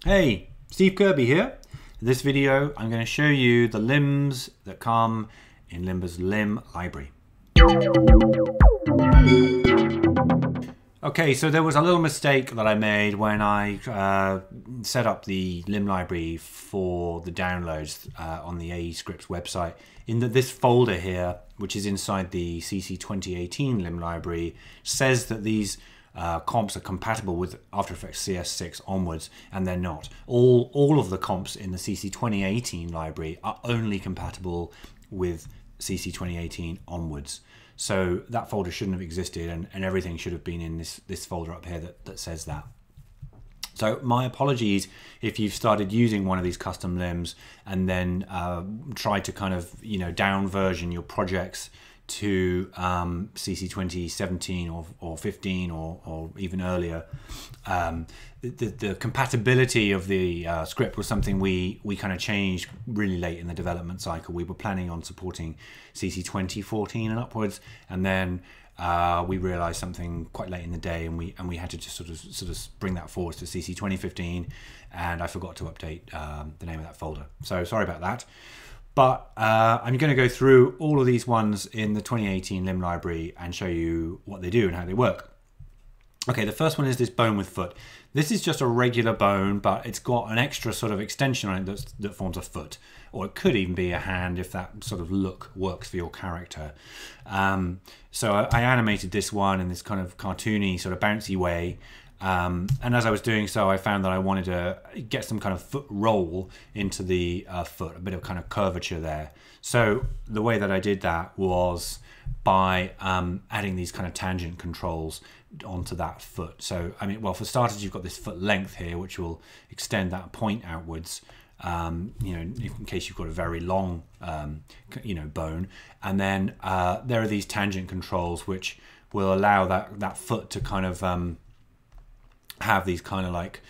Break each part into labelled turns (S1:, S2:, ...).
S1: Hey, Steve Kirby here. In this video, I'm going to show you the limbs that come in Limba's limb library. Okay, so there was a little mistake that I made when I set up the limb library for the downloads on the aescripts website. In that this folder here, which is inside the CC 2018 limb library, says that these comps are compatible with After Effects CS6 onwards, and they're not. All of the comps in the CC 2018 library are only compatible with CC 2018 onwards. So that folder shouldn't have existed, and everything should have been in this folder up here that says that. So my apologies if you've started using one of these custom limbs and then tried to kind of, down version your projects to CC 2017 or 15 or even earlier. The compatibility of the script was something we kind of changed really late in the development cycle. We were planning on supporting CC 2014 and upwards, and then we realized something quite late in the day, and we had to just sort of bring that forward to CC 2015, and I forgot to update the name of that folder. So sorry about that. But I'm going to go through all of these ones in the 2018 limb library and show you what they do and how they work. Okay, the first one is this bone with foot. This is just a regular bone, but it's got an extra sort of extension on it that forms a foot, or it could even be a hand if that sort of look works for your character. So I animated this one in this kind of cartoony, sort of bouncy way. And as I was doing so, I found that I wanted to get some kind of foot roll into the foot, a bit of kind of curvature there. So the way that I did that was by adding these kind of tangent controls onto that foot. So, I mean, well, for starters, you've got this foot length here, which will extend that point outwards, in case you've got a very long, bone. And then there are these tangent controls, which will allow that foot to kind of have these kind of like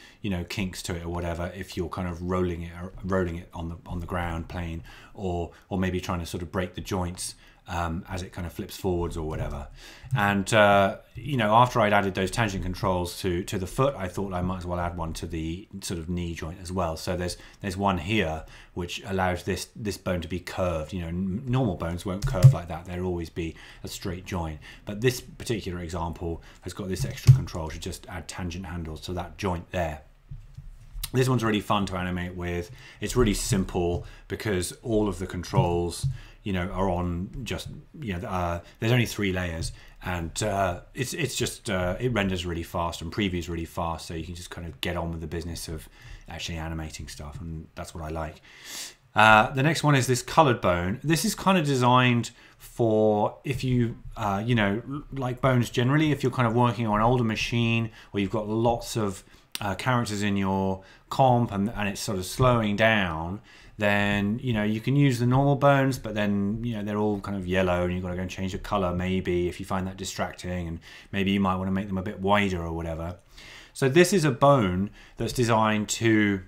S1: kinks to it or whatever if you're kind of rolling it on the ground plane, or maybe trying to sort of break the joints as it kind of flips forwards or whatever. And after I'd added those tangent controls to the foot, I thought I might as well add one to the sort of knee joint as well. So there's one here which allows this bone to be curved. Normal bones won't curve like that. There'll always be a straight joint. But this particular example has got this extra control to just add tangent handles to that joint there. This one's really fun to animate with. It's really simple because all of the controls are on just, there's only 3 layers, and it's just, it renders really fast and previews really fast, so you can just kind of get on with the business of actually animating stuff, and that's what I like. The next one is this colored bone. This is kind of designed for if you, like bones generally, if you're kind of working on an older machine, or you've got lots of characters in your comp and it's sort of slowing down, then you can use the normal bones, but then they're all kind of yellow, and you've got to go and change the color maybe if you find that distracting, and maybe you might want to make them a bit wider or whatever. So this is a bone that's designed to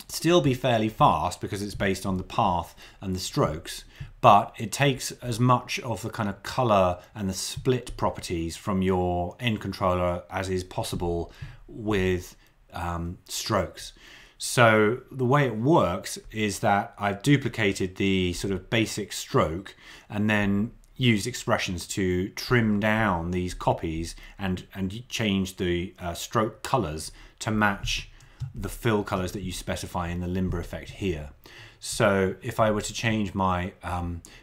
S1: still be fairly fast because it's based on the path and the strokes, but it takes as much of the kind of color and the split properties from your end controller as is possible with strokes. So the way it works is that I've duplicated the sort of basic stroke and then used expressions to trim down these copies and change the stroke colors to match the fill colors that you specify in the limber effect here. So if I were to change my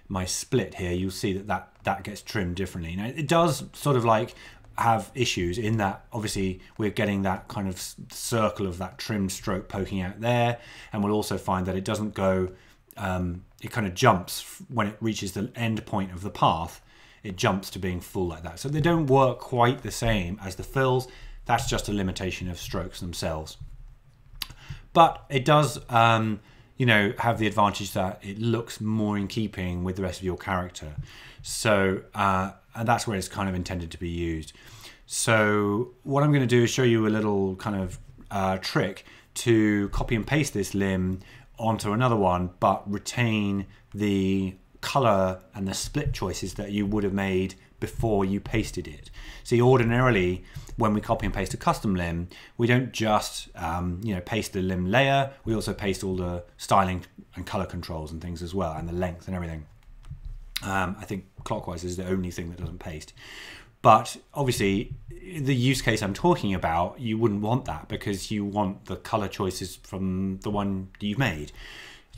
S1: my split here, you'll see that gets trimmed differently. Now it does sort of like have issues in that obviously we're getting that kind of circle of that trimmed stroke poking out there, and we'll also find that it doesn't go, it kind of jumps when it reaches the end point of the path. It jumps to being full like that. So they don't work quite the same as the fills. That's just a limitation of strokes themselves. But it does have the advantage that it looks more in keeping with the rest of your character. So and that's where it's kind of intended to be used. So what I'm going to do is show you a little kind of trick to copy and paste this limb onto another one, but retain the color and the split choices that you would have made before you pasted it. See, ordinarily, when we copy and paste a custom limb, we don't just paste the limb layer, we also paste all the styling and color controls and things as well, and the length and everything. I think clockwise is the only thing that doesn't paste. But obviously, the use case I'm talking about, you wouldn't want that because you want the color choices from the one you've made.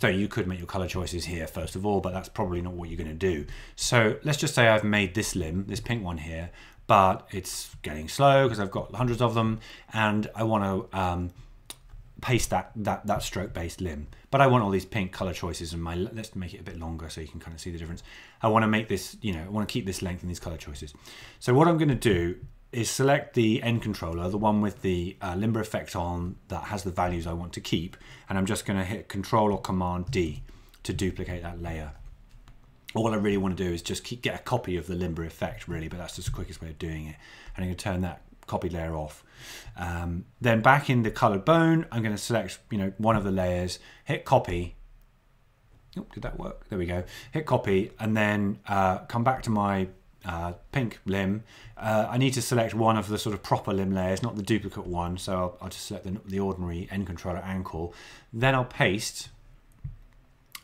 S1: So you could make your color choices here first of all, but that's probably not what you're going to do. So let's just say I've made this limb, this pink one here, but it's getting slow because I've got hundreds of them, and I want to paste that stroke-based limb. But I want all these pink color choices, and let's make it a bit longer so you can kind of see the difference. I want to make this, I want to keep this length and these color choices. So what I'm going to do is select the end controller, the one with the limber effect on that has the values I want to keep, and I'm just going to hit Control or Command D to duplicate that layer. All I really want to do is just get a copy of the limber effect, really, but that's just the quickest way of doing it. And I'm going to turn that copied layer off. Then back in the colored bone, I'm going to select one of the layers, hit copy. Oh, did that work? There we go. Hit copy, and then come back to my pink limb. I need to select one of the sort of proper limb layers, not the duplicate one, so I'll just select the ordinary end controller ankle. Then I'll paste,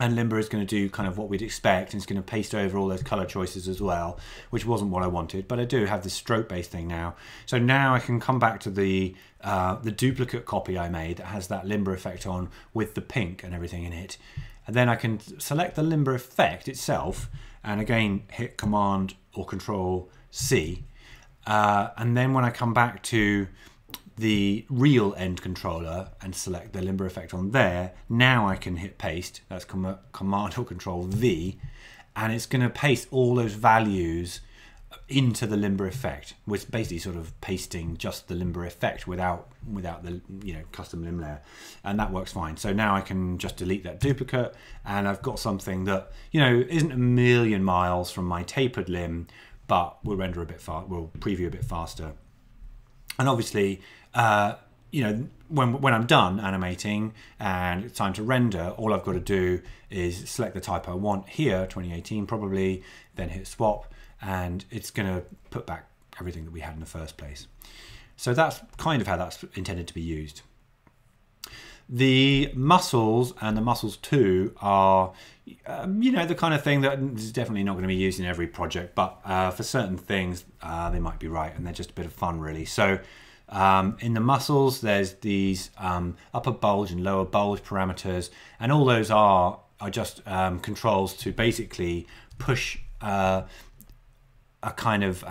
S1: and limber is going to do kind of what we'd expect, and it's going to paste over all those color choices as well, which wasn't what I wanted, but I do have this stroke-based thing now. So now I can come back to the duplicate copy I made that has that limber effect on with the pink and everything in it. And then I can select the limber effect itself, and again hit Command or Control C. And then when I come back to the real end controller and select the limber effect on there, now I can hit paste. That's Command or Control V, and it's going to paste all those values into the limber effect, which basically sort of pasting just the limber effect without the custom limb layer, and that works fine. So now I can just delete that duplicate, and I've got something that isn't a million miles from my tapered limb, but will render a bit will preview a bit faster. And obviously, when I'm done animating and it's time to render, all I've got to do is select the type I want here, 2018 probably, then hit swap, and it's going to put back everything that we had in the first place. So that's kind of how that's intended to be used. The muscles and the muscles 2 are, the kind of thing that is definitely not going to be used in every project, but for certain things they might be right, and they're just a bit of fun really. So in the muscles, there's these upper bulge and lower bulge parameters, and all those are just controls to basically push a kind of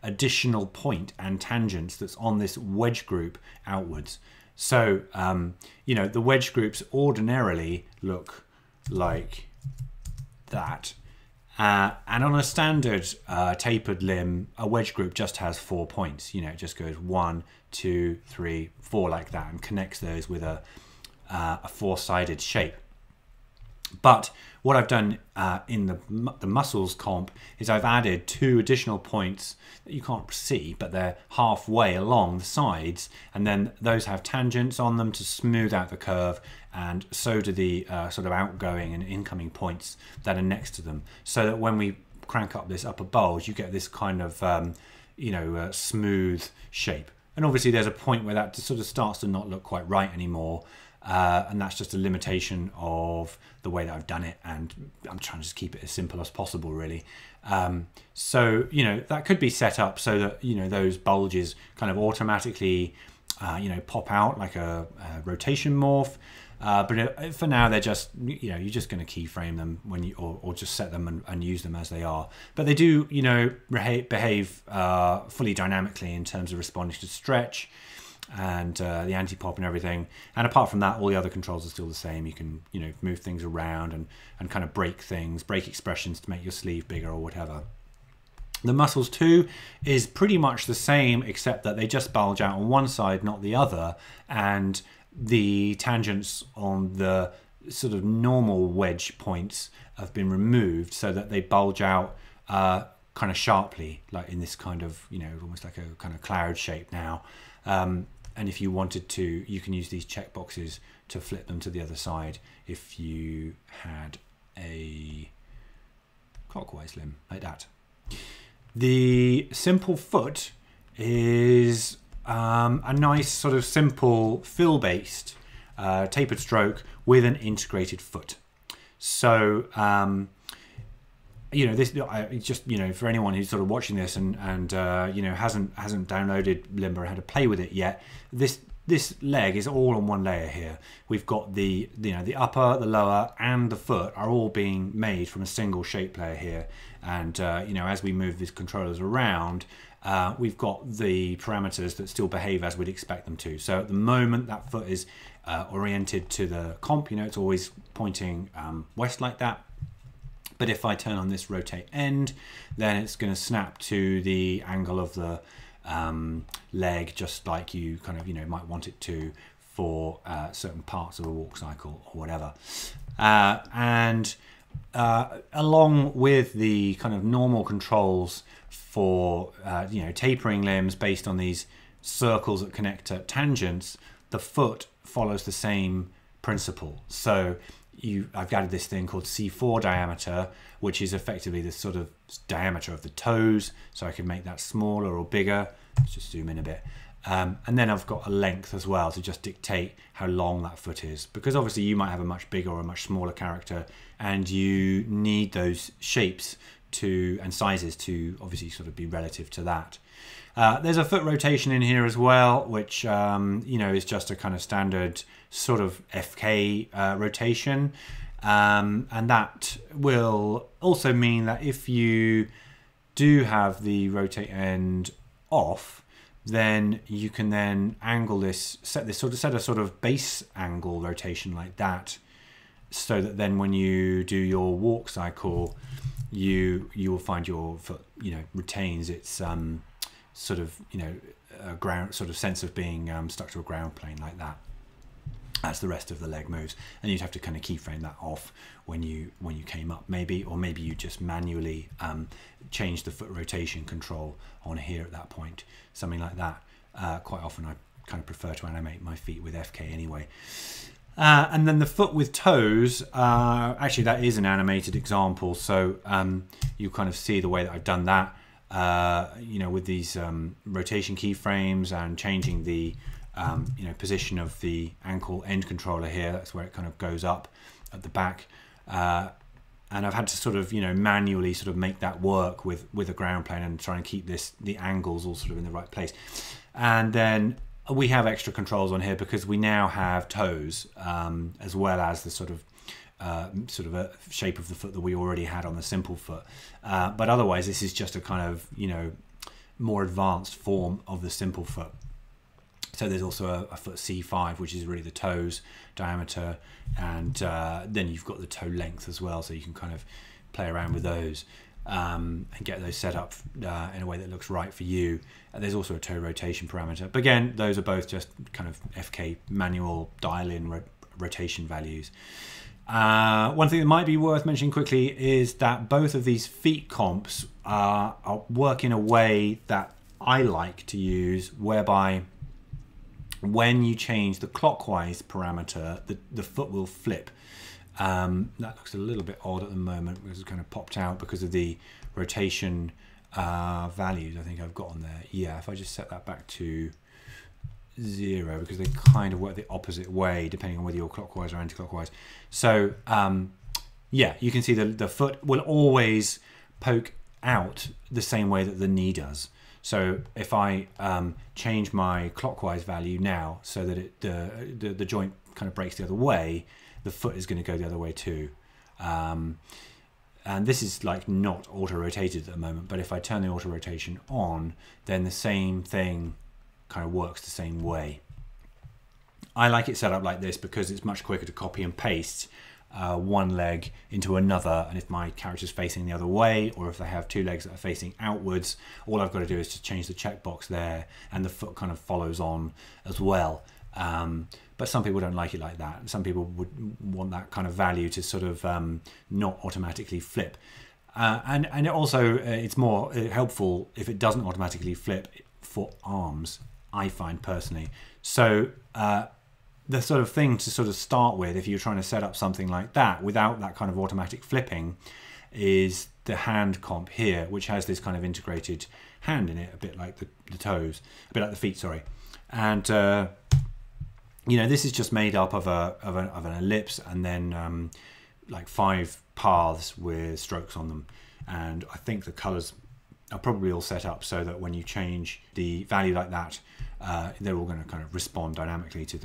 S1: additional point and tangents that's on this wedge group outwards. So, the wedge groups ordinarily look like that. And on a standard tapered limb, a wedge group just has 4 points. It just goes 1, 2, 3, 4 like that, and connects those with a four-sided shape. But what I've done in the muscles comp is I've added 2 additional points that you can't see, but they're halfway along the sides, and then those have tangents on them to smooth out the curve, and so do the sort of outgoing and incoming points that are next to them, so that when we crank up this upper bulge, you get this kind of smooth shape. And obviously there's a point where that sort of starts to not look quite right anymore. And that's just a limitation of the way that I've done it, and I'm trying to just keep it as simple as possible really. So that could be set up so that those bulges kind of automatically pop out like a rotation morph, but for now they're just you're just going to keyframe them when you or just set them and use them as they are. But they do behave fully dynamically in terms of responding to stretch and the anti-pop and everything. And apart from that, all the other controls are still the same. You can move things around and kind of break expressions to make your sleeve bigger or whatever. The muscles 2 is pretty much the same, except that they just bulge out on one side, not the other, and the tangents on the sort of normal wedge points have been removed so that they bulge out kind of sharply, like in this kind of almost like a kind of cloud shape now. And if you wanted to, you can use these checkboxes to flip them to the other side if you had a clockwise limb like that. The simple foot is a nice sort of simple fill-based tapered stroke with an integrated foot. So you know, this just, you know, for anyone who's sort of watching this and you know, hasn't downloaded Limber and had to play with it yet, this leg is all on one layer here. We've got the, you know, the upper, the lower, and the foot are all being made from a single shape layer here. And you know, as we move these controllers around, we've got the parameters that still behave as we'd expect them to. So at the moment, that foot is oriented to the comp. You know, it's always pointing west like that. But if I turn on this rotate end, then it's going to snap to the angle of the leg, just like you kind of, you know, might want it to for certain parts of a walk cycle or whatever. Along with the kind of normal controls for you know, tapering limbs based on these circles that connect at tangents, the foot follows the same principle. So I've added this thing called C4 diameter, which is effectively the sort of diameter of the toes. So I can make that smaller or bigger. Let's just zoom in a bit. And then I've got a length as well to just dictate how long that foot is. Because obviously you might have a much bigger or a much smaller character, and you need those shapes and sizes to obviously sort of be relative to that. There's a foot rotation in here as well, which you know, is just a kind of standard sort of FK rotation, and that will also mean that if you do have the rotate end off, then you can then angle this, set a sort of base angle rotation like that, so that then when you do your walk cycle, you will find your foot, you know, retains its sort of, you know, ground sort of sense of being stuck to a ground plane like that, as the rest of the leg moves. And you'd have to kind of keyframe that off when you came up, maybe, or maybe you just manually change the foot rotation control on here at that point, something like that. Quite often I kind of prefer to animate my feet with FK anyway. And then the foot with toes, actually that is an animated example, so you kind of see the way that I've done that, you know, with these rotation keyframes and changing the you know, position of the ankle end controller here. That's where it kind of goes up at the back, and I've had to sort of, you know, manually sort of make that work with a ground plane and try and keep the angles all sort of in the right place. And then we have extra controls on here because we now have toes, as well as the sort of a shape of the foot that we already had on the simple foot. But otherwise, this is just a kind of, you know, more advanced form of the simple foot. So there's also a foot C5, which is really the toes diameter, and then you've got the toe length as well, so you can kind of play around with those and get those set up in a way that looks right for you. And there's also a toe rotation parameter, but again, those are both just kind of FK manual dial-in rotation values. One thing that might be worth mentioning quickly is that both of these feet comps work in a way that I like to use, whereby when you change the clockwise parameter, the foot will flip. That looks a little bit odd at the moment because it's kind of popped out because of the rotation values I think I've got on there. Yeah, if I just set that back to 0, because they kind of work the opposite way depending on whether you're clockwise or anti-clockwise. So yeah, you can see the foot will always poke out the same way that the knee does. So if I change my clockwise value now so that the joint kind of breaks the other way, the foot is going to go the other way too. And this is like not auto-rotated at the moment, but if I turn the auto-rotation on, then the same thing kind of works the same way. I like it set up like this because it's much quicker to copy and paste one leg into another, and if my character's facing the other way, or if they have two legs that are facing outwards, all I've got to do is just change the checkbox there and the foot kind of follows on as well. But some people don't like it like that. Some people would want that kind of value to sort of not automatically flip. And it also, it's more helpful if it doesn't automatically flip for arms, I find personally. So the sort of thing to sort of start with, if you're trying to set up something like that without that kind of automatic flipping, is the hand comp here, which has this kind of integrated hand in it, a bit like the toes, a bit like the feet, sorry. And you know, this is just made up of an ellipse and then like 5 paths with strokes on them. And I think the colors are probably all set up so that when you change the value like that, they're all going to kind of respond dynamically to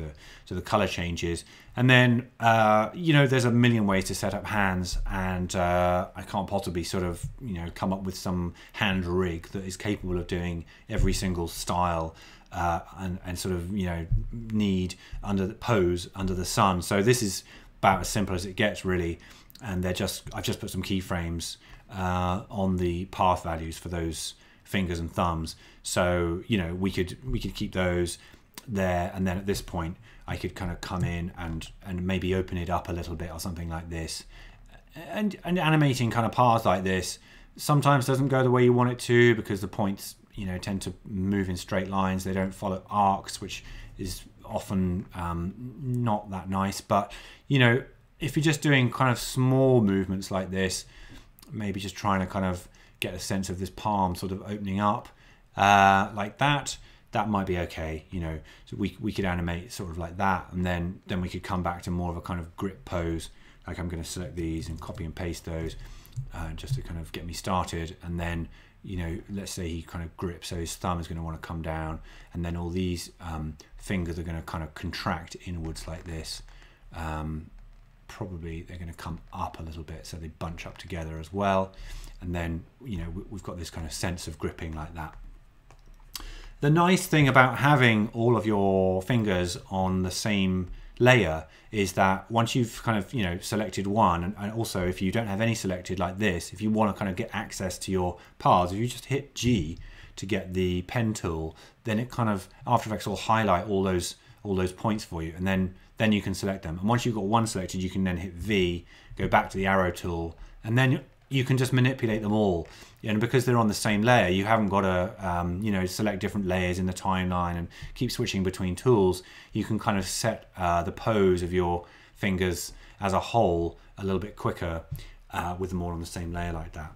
S1: the color changes. And then you know, there's a million ways to set up hands, and I can't possibly sort of, you know, come up with some hand rig that is capable of doing every single style and sort of, you know, need under the pose under the sun. So this is about as simple as it gets, really. And I've just put some keyframes on the path values for those fingers and thumbs. So, you know, we could keep those there, and then at this point I could kind of come in and maybe open it up a little bit or something like this. And animating kind of paths like this sometimes doesn't go the way you want it to, because the points, you know, tend to move in straight lines. They don't follow arcs, which is often not that nice. But, you know, if you're just doing kind of small movements like this, maybe just trying to kind of get a sense of this palm sort of opening up like that might be okay. You know, so we could animate sort of like that, and then we could come back to more of a kind of grip pose. Like, I'm going to select these and copy and paste those just to kind of get me started. And then, you know, let's say he kind of grips, so his thumb is going to want to come down, and then all these fingers are going to kind of contract inwards like this. Probably they're going to come up a little bit, so they bunch up together as well. And then, you know, we've got this kind of sense of gripping like that. The nice thing about having all of your fingers on the same layer is that once you've kind of, you know, selected one, and also if you don't have any selected like this, if you want to kind of get access to your paths, if you just hit G to get the pen tool, then it kind of, After Effects will highlight all those points for you, and then you can select them. And once you've got one selected, you can then hit V, go back to the arrow tool, and then you can just manipulate them all. And because they're on the same layer, you haven't got to you know, select different layers in the timeline and keep switching between tools. You can kind of set the pose of your fingers as a whole a little bit quicker with them all on the same layer like that.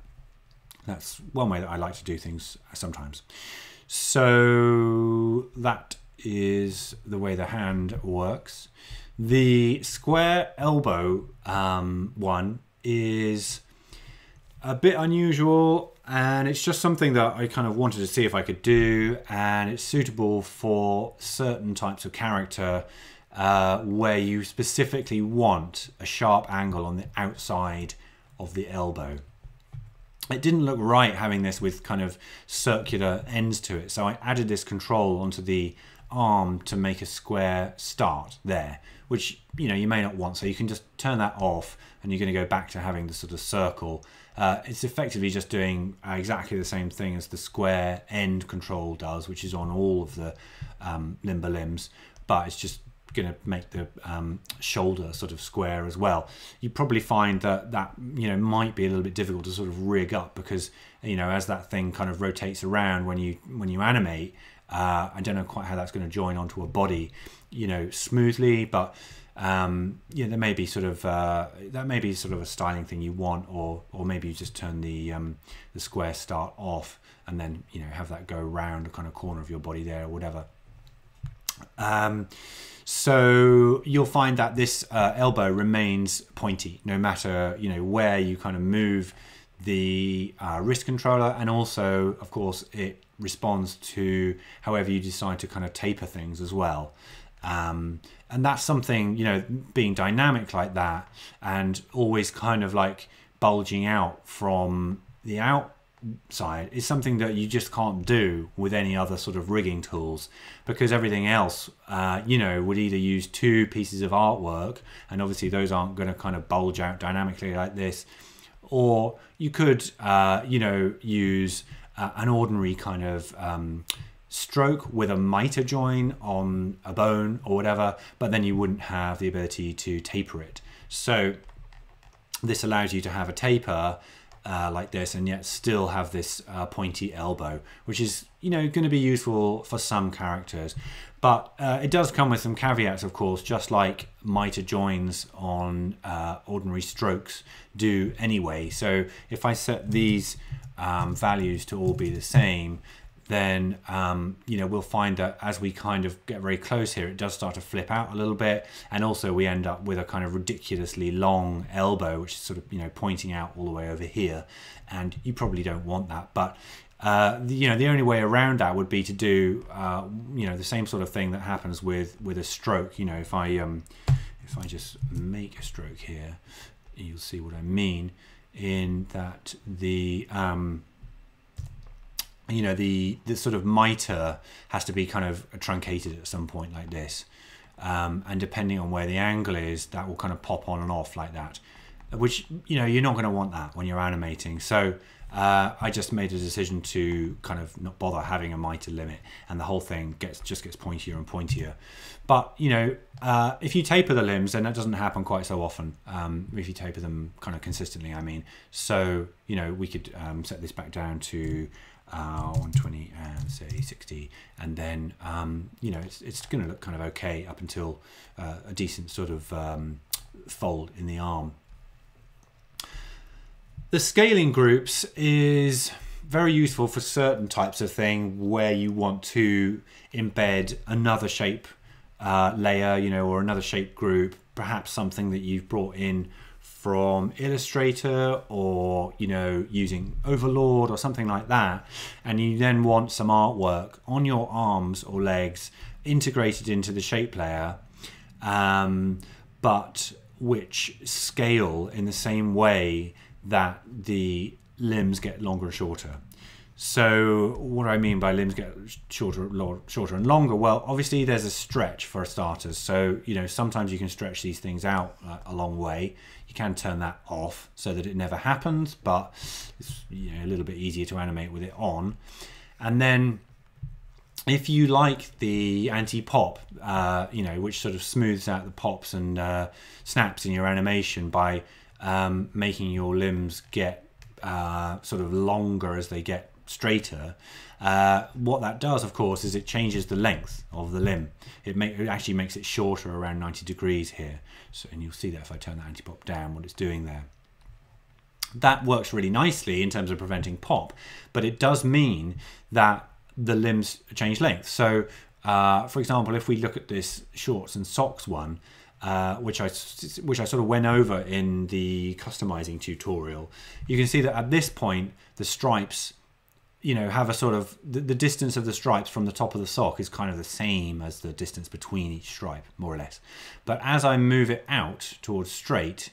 S1: That's one way that I like to do things sometimes. So that is the way the hand works. The square elbow one is a bit unusual, and it's just something that I kind of wanted to see if I could do, and it's suitable for certain types of character where you specifically want a sharp angle on the outside of the elbow. It didn't look right having this with kind of circular ends to it, so I added this control onto the arm to make a square start there, which, you know, you may not want, so you can just turn that off and you're going to go back to having the sort of circle. It's effectively just doing exactly the same thing as the square end control does, which is on all of the limber limbs, but it's just going to make the shoulder sort of square as well. You probably find that you know, might be a little bit difficult to sort of rig up, because, you know, as that thing kind of rotates around when you animate, I don't know quite how that's going to join onto a body, you know, smoothly, but yeah, there may be sort of that may be sort of a styling thing you want, or maybe you just turn the square start off and then, you know, have that go around the kind of corner of your body there or whatever. So you'll find that this elbow remains pointy no matter, you know, where you kind of move the wrist controller, and also, of course, it responds to however you decide to kind of taper things as well. And that's something, you know, being dynamic like that and always kind of like bulging out from the outside is something that you just can't do with any other sort of rigging tools, because everything else, you know, would either use two pieces of artwork, and obviously those aren't going to kind of bulge out dynamically like this, or you could, you know, use an ordinary kind of stroke with a miter join on a bone or whatever, but then you wouldn't have the ability to taper it. So this allows you to have a taper like this and yet still have this pointy elbow, which is, you know, going to be useful for some characters. But it does come with some caveats, of course, just like mitre joins on ordinary strokes do anyway. So if I set these values to all be the same, then we'll find that as we kind of get very close here, it does start to flip out a little bit, and also we end up with a kind of ridiculously long elbow, which is sort of pointing out all the way over here, and you probably don't want that. But the only way around that would be to do the same sort of thing that happens with a stroke. If I just make a stroke here, you'll see what I mean, in that the sort of mitre has to be kind of truncated at some point like this, and depending on where the angle is, that will kind of pop on and off like that, which you're not going to want that when you're animating. So I just made a decision to kind of not bother having a mitre limit, and the whole thing just gets pointier and pointier. But if you taper the limbs, then that doesn't happen quite so often. If you taper them kind of consistently, I mean. So we could set this back down to 120 and say 60, and then it's going to look kind of okay up until a decent sort of fold in the arm. The scaling groups is very useful for certain types of thing where you want to embed another shape layer, or another shape group, perhaps something that you've brought in from Illustrator, or using Overlord or something like that, and you then want some artwork on your arms or legs integrated into the shape layer, but which scale in the same way that the limbs get longer and shorter. So what do I mean by limbs get shorter and longer? Well, obviously there's a stretch for starters. So sometimes you can stretch these things out a long way. You can turn that off so that it never happens, but it's a little bit easier to animate with it on. And then if you like the anti-pop, which sort of smooths out the pops and snaps in your animation by making your limbs get sort of longer as they get straighter, what that does, of course, is it changes the length of the limb. It actually makes it shorter around 90 degrees here. So, and you'll see that if I turn that anti-pop down, what it's doing there. That works really nicely in terms of preventing pop, but it does mean that the limbs change length. So, for example, if we look at this shorts and socks one, which I sort of went over in the customizing tutorial, you can see that at this point the stripes have a sort of the distance of the stripes from the top of the sock is kind of the same as the distance between each stripe, more or less. But as I move it out towards straight,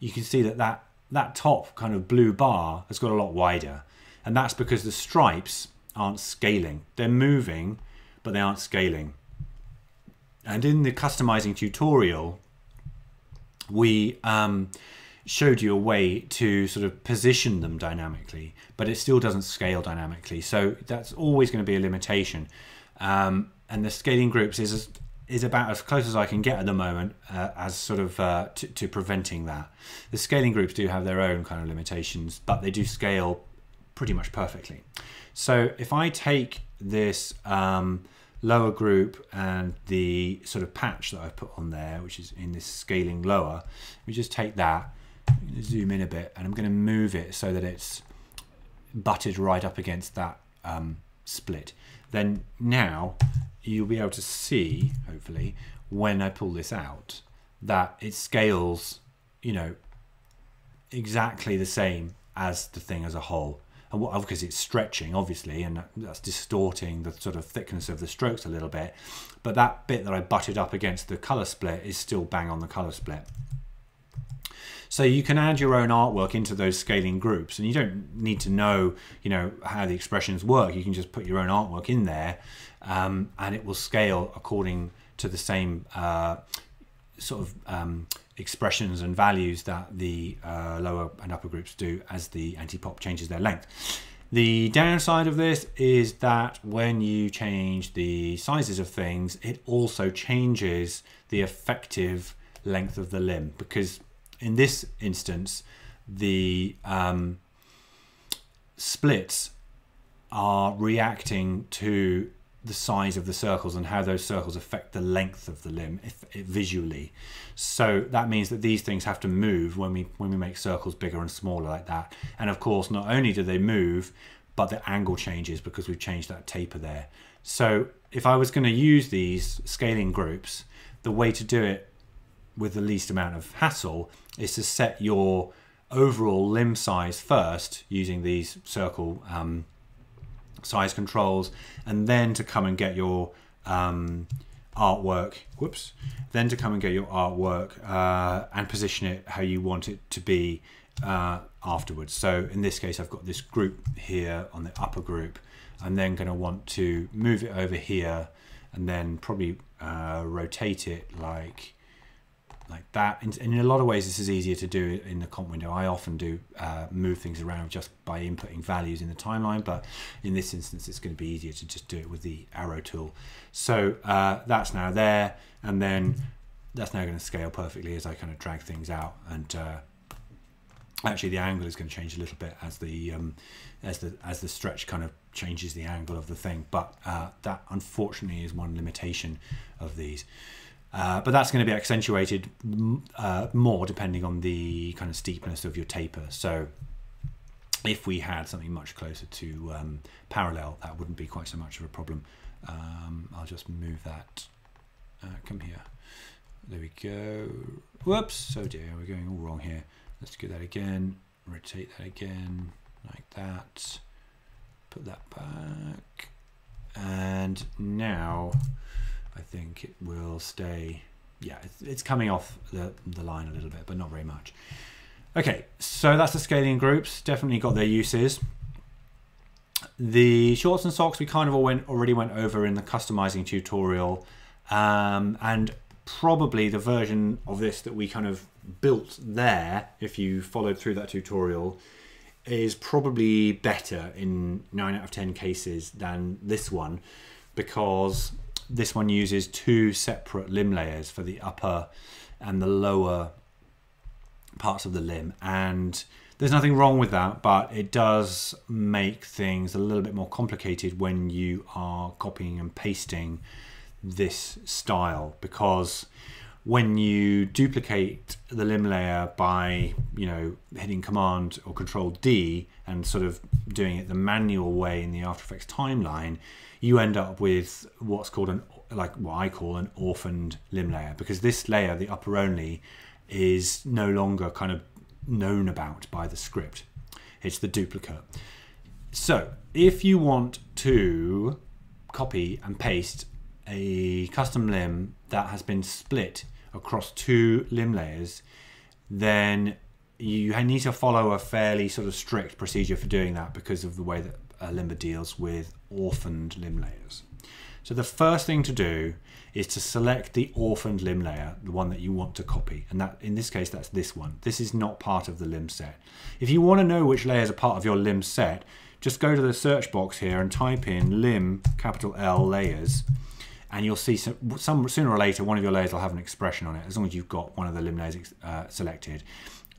S1: you can see that that top kind of blue bar has got a lot wider, and that's because the stripes aren't scaling. They're moving, but they aren't scaling. And in the customizing tutorial, we showed you a way to sort of position them dynamically, but it still doesn't scale dynamically. So that's always going to be a limitation. And the scaling groups is about as close as I can get at the moment as sort of to preventing that. The scaling groups do have their own kind of limitations, but they do scale pretty much perfectly. So if I take this lower group and the sort of patch that I've put on there, which is in this scaling lower, we just take that, zoom in a bit, and I'm going to move it so that it's butted right up against that split. Then now you'll be able to see, hopefully, when I pull this out, that it scales, exactly the same as the thing as a whole. And because it's stretching, obviously, and that's distorting the sort of thickness of the strokes a little bit. But that bit that I butted up against the color split is still bang on the color split. So you can add your own artwork into those scaling groups, and you don't need to know, how the expressions work. You can just put your own artwork in there, and it will scale according to the same sort of expressions and values that the lower and upper groups do as the anti-pop changes their length. The downside of this is that when you change the sizes of things, it also changes the effective length of the limb, because in this instance the splits are reacting to the size of the circles and how those circles affect the length of the limb visually. So that means that these things have to move when we make circles bigger and smaller like that. And of course, not only do they move, but the angle changes because we've changed that taper there. So if I was going to use these scaling groups, the way to do it with the least amount of hassle is to set your overall limb size first using these circle size controls, and then to come and get your artwork, then to come and get your artwork and position it how you want it to be afterwards. So in this case, I've got this group here on the upper group. I'm then going to want to move it over here and then probably rotate it like that. And in a lot of ways, this is easier to do in the comp window. I often do move things around just by inputting values in the timeline, but in this instance, it's going to be easier to just do it with the arrow tool. So that's now there, and then that's now going to scale perfectly as I kind of drag things out. And actually, the angle is going to change a little bit as the stretch kind of changes the angle of the thing. But that unfortunately is one limitation of these. But that's going to be accentuated more depending on the kind of steepness of your taper. So if we had something much closer to parallel, that wouldn't be quite so much of a problem. I'll just move that. Come here. There we go. Whoops. Oh dear, we're going all wrong here. Let's do that again. Rotate that again, like that. Put that back. And now I think it will stay, yeah, it's coming off the line a little bit, but not very much. Okay, so that's the scaling groups, definitely got their uses. The shorts and socks we kind of already went over in the customizing tutorial, and probably the version of this that we kind of built there, if you followed through that tutorial, is probably better in 9 out of 10 cases than this one, because this one uses 2 separate limb layers for the upper and the lower parts of the limb, and there's nothing wrong with that, but it does make things a little bit more complicated when you are copying and pasting this style, because when you duplicate the limb layer by, you know, hitting Command or Control D and sort of doing it the manual way in the After Effects timeline, you end up with what's called what I call an orphaned limb layer, because this layer, the upper only, is no longer kind of known about by the script. It's the duplicate. So if you want to copy and paste a custom limb that has been split across 2 limb layers, then you need to follow a fairly sort of strict procedure for doing that because of the way that Limber deals with orphaned limb layers. So the first thing to do is to select the orphaned limb layer, the one that you want to copy, and that in this case that's this one. This is not part of the limb set. If you want to know which layers are part of your limb set, just go to the search box here and type in limb L layers, and you'll see some sooner or later one of your layers will have an expression on it, as long as you've got one of the limb layers selected.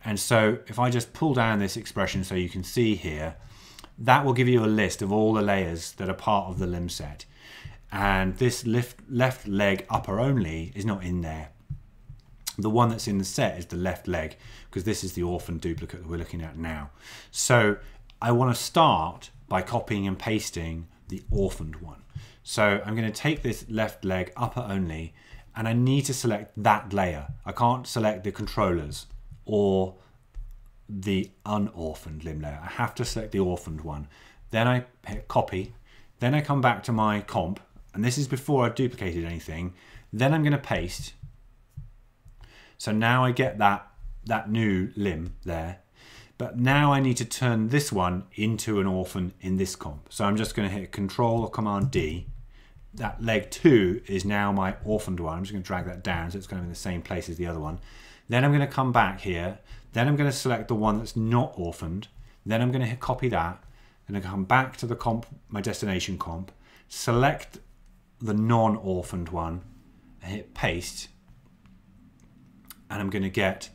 S1: And so if I just pull down this expression so you can see here, that will give you a list of all the layers that are part of the limb set. And this left leg upper only is not in there. The one that's in the set is the left leg, because this is the orphan duplicate that we're looking at now. So I want to start by copying and pasting the orphaned one. So I'm going to take this left leg upper only, and I need to select that layer. I can't select the controllers or the unorphaned limb layer. I have to select the orphaned one. Then I hit copy. Then I come back to my comp, and this is before I've duplicated anything. Then I'm going to paste. So now I get that new limb there. But now I need to turn this one into an orphan in this comp. So I'm just going to hit Control or Command D. That leg 2 is now my orphaned one. I'm just going to drag that down so it's kind of in the same place as the other one. Then I'm going to come back here. Then I'm going to select the one that's not orphaned. Then I'm going to hit copy that. Then I come back to the comp, my destination comp, select the non-orphaned one, and hit paste. And I'm going to get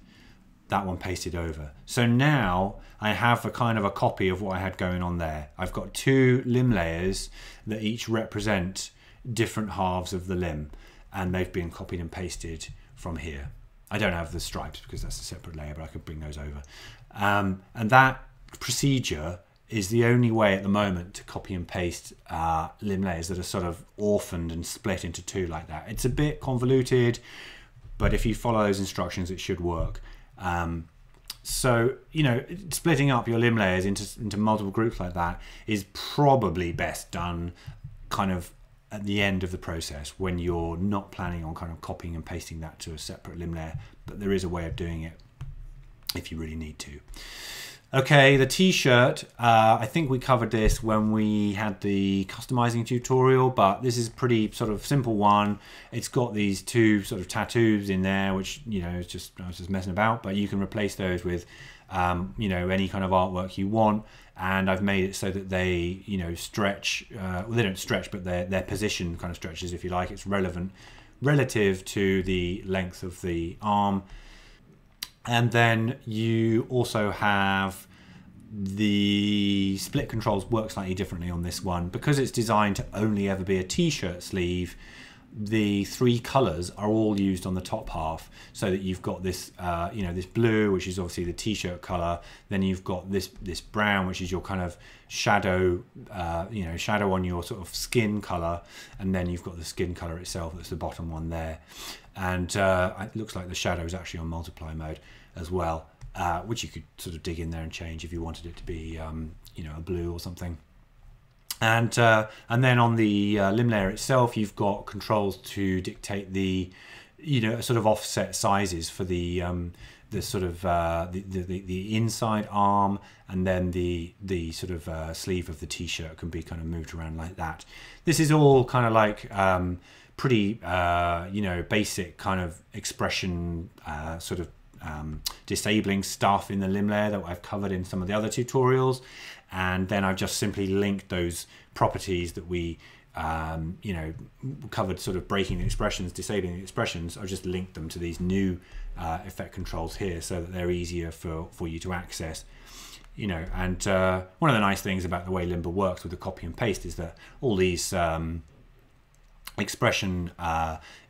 S1: that one pasted over. So now I have a kind of a copy of what I had going on there. I've got 2 limb layers that each represent different halves of the limb, and they've been copied and pasted from here. I don't have the stripes because that's a separate layer, but I could bring those over. And that procedure is the only way at the moment to copy and paste limb layers that are sort of orphaned and split into two like that. It's a bit convoluted, but if you follow those instructions, it should work. So, you know, splitting up your limb layers into multiple groups like that is probably best done kind of at the end of the process when you're not planning on kind of copying and pasting that to a separate limb layer, but there is a way of doing it if you really need to. Okay, the t-shirt, I think we covered this when we had the customizing tutorial, but this is a pretty sort of simple one. It's got these two sort of tattoos in there, which, you know, I was just messing about, but you can replace those with, you know, any kind of artwork you want. And I've made it so that they, you know, stretch, well, they don't stretch, but their position kind of stretches, if you like. It's relevant relative to the length of the arm. And then you also have the split controls work slightly differently on this one. Because it's designed to only ever be a t-shirt sleeve, the three colors are all used on the top half, so that you've got this, you know, this blue, which is obviously the t-shirt color. Then you've got this brown, which is your kind of shadow, you know, shadow on your sort of skin color. And then you've got the skin color itself. That's the bottom one there. And it looks like the shadow is actually on multiply mode as well, which you could sort of dig in there and change if you wanted it to be, you know, a blue or something. And then on the limb layer itself, you've got controls to dictate the, you know, sort of offset sizes for the sort of the inside arm, and then the sort of sleeve of the t-shirt can be kind of moved around like that. This is all kind of like pretty you know, basic kind of expression sort of disabling stuff in the limb layer that I've covered in some of the other tutorials. And then I've just simply linked those properties that we you know, covered, sort of breaking the expressions, disabling the expressions. I've just linked them to these new effect controls here so that they're easier for you to access. You know, and one of the nice things about the way Limbo works with the copy and paste is that all these expression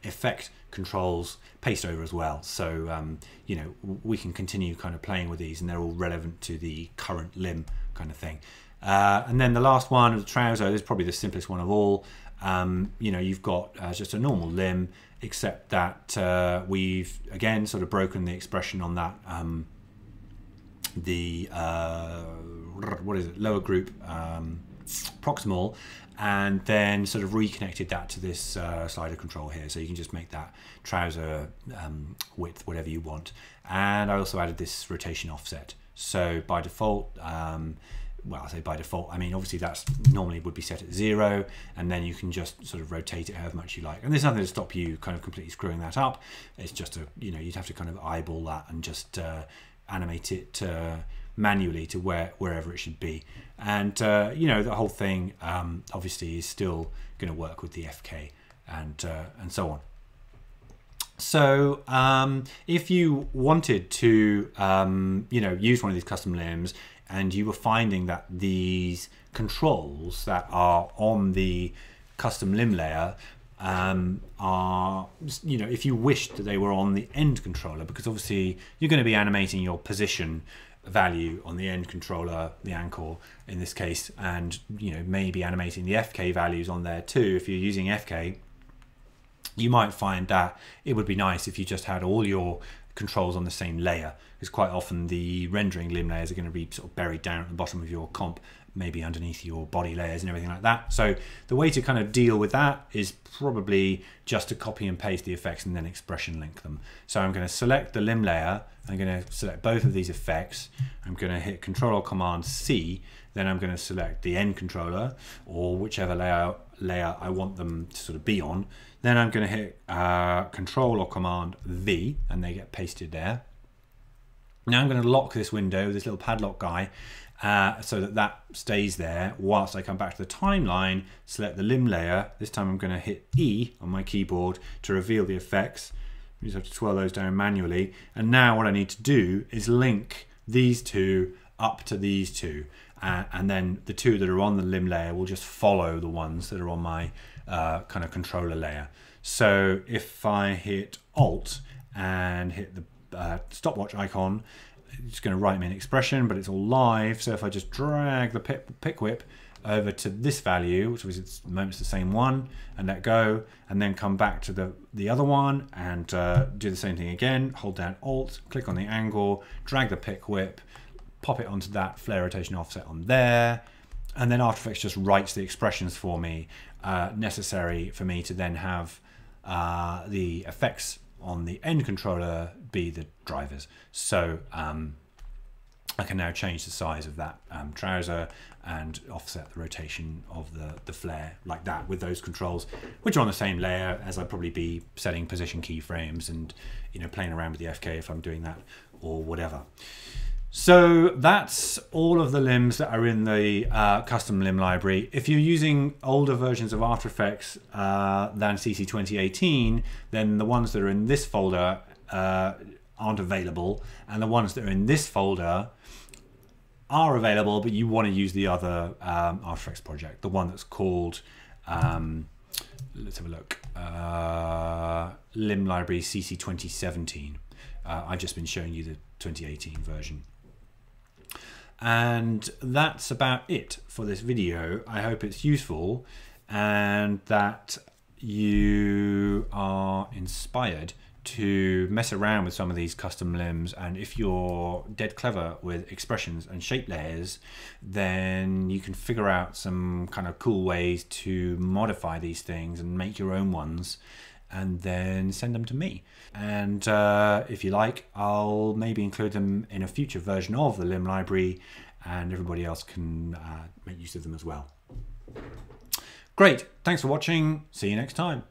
S1: effect controls paste over as well. So you know, we can continue kind of playing with these, and they're all relevant to the current limb kind of thing. And then the last one, the trouser, is probably the simplest one of all. You know, you've got just a normal limb, except that we've again sort of broken the expression on that the what is it, lower group proximal, and then sort of reconnected that to this slider control here, so you can just make that trouser width whatever you want. And I also added this rotation offset. So by default, well, I say by default, I mean obviously that's normally would be set at 0, and then you can just sort of rotate it however much you like. And there's nothing to stop you kind of completely screwing that up. It's just a, you know, you'd have to kind of eyeball that and just animate it manually to wherever it should be. And you know, the whole thing obviously is still going to work with the FK and so on. So if you wanted to you know, use one of these custom limbs, and you were finding that these controls that are on the custom limb layer are, you know, if you wished that they were on the end controller, because obviously you're going to be animating your position value on the end controller, the ankle in this case, and you know, maybe animating the FK values on there too. If you're using FK, you might find that it would be nice if you just had all your controls on the same layer, because quite often the rendering limb layers are going to be sort of buried down at the bottom of your comp, maybe underneath your body layers and everything like that. So the way to kind of deal with that is probably just to copy and paste the effects and then expression link them. So I'm going to select the limb layer, I'm going to select both of these effects, I'm going to hit Control or Command C, then I'm going to select the end controller or whichever layer I want them to sort of be on. Then I'm going to hit Control or Command V, and they get pasted there. Now I'm going to lock this window, this little padlock guy, so that stays there whilst I come back to the timeline, select the limb layer. This time I'm going to hit E on my keyboard to reveal the effects. You just have to swirl those down manually. And now what I need to do is link these two up to these two. And then the two that are on the limb layer will just follow the ones that are on my kind of controller layer. So if I hit Alt and hit the stopwatch icon, it's going to write me an expression, but it's all live. So if I just drag the pick whip over to this value, which was at the moment it's the same one, and let go, and then come back to the other one and do the same thing again, hold down Alt, click on the angle, drag the pick whip, pop it onto that flare rotation offset on there, and then After Effects just writes the expressions for me necessary for me to then have the effects on the end controller be the drivers. So I can now change the size of that trouser and offset the rotation of the flare like that with those controls, which are on the same layer, as I'd probably be setting position keyframes and playing around with the FK if I'm doing that or whatever. So that's all of the limbs that are in the custom limb library. If you're using older versions of After Effects than CC 2018, then the ones that are in this folder aren't available, and the ones that are in this folder are available, but you want to use the other After Effects project, the one that's called, let's have a look, Limb Library CC 2017. I've just been showing you the 2018 version. And that's about it for this video. I hope it's useful and that you are inspired to mess around with some of these custom limbs, and if you're dead clever with expressions and shape layers, then you can figure out some kind of cool ways to modify these things and make your own ones and then send them to me. And if you like, I'll maybe include them in a future version of the limb library, and everybody else can make use of them as well. Great, thanks for watching, see you next time.